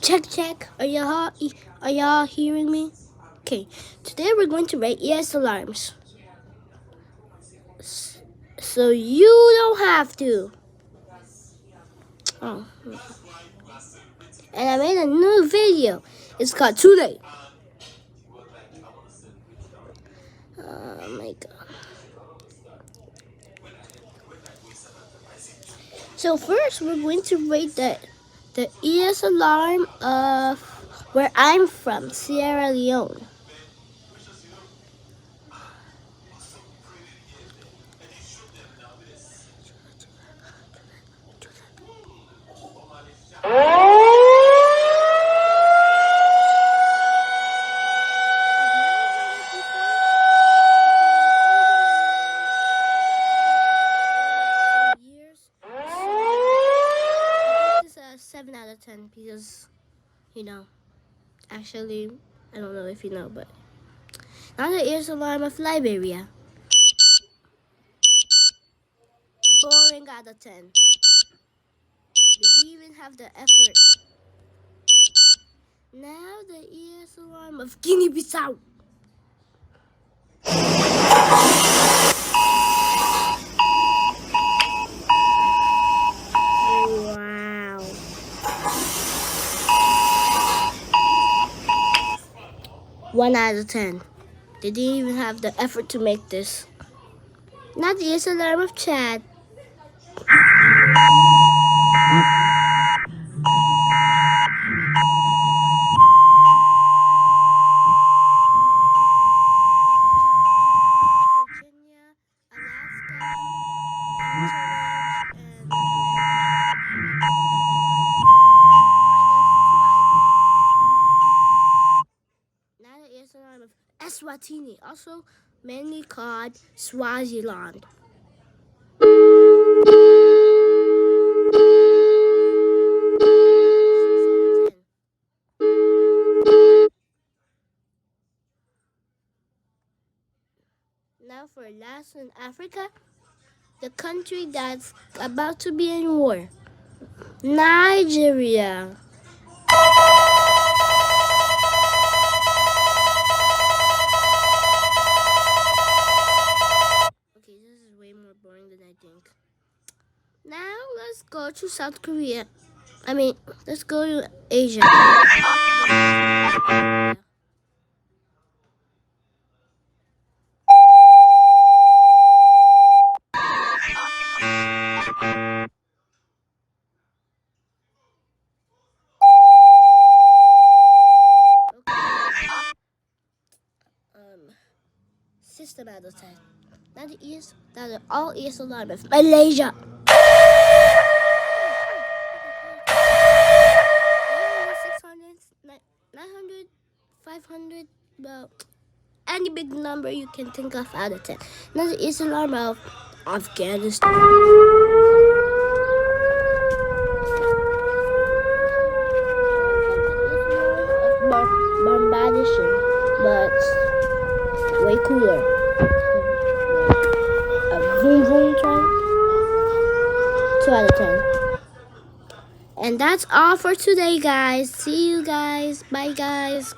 Check. Are y'all hearing me? Okay. Today we're going to rate EAS alarms, so you don't have to. Oh. And I made a new video. It's called Too Late. Oh my god. So first we're going to rate the EAS alarm of where I'm from, Sierra Leone. This is a 7 out of 10 because, actually, I don't know if you know, but now the EAS alarm of Liberia. Boring out of 10. Did you even have the effort? Now the EAS alarm of Guinea-Bissau. Wow. 1 out of 10. They didn't even have the effort to make this. Now the EAS alarm of Chad. Of Eswatini, also mainly called Swaziland. Now for last in Africa, the country that's about to be in war, Nigeria. Okay, this is way more boring than I think. Now let's go to South Korea. Let's go to Asia. System out of 10. Now the all EAS alarm of Malaysia. 600, 900, 500, well, any big number you can think of out of 10. Now the EAS alarm of Afghanistan. Bangladesh, but way cooler. A vroom vroom train. 2 out of 10. And that's all for today, guys. See you guys. Bye, guys.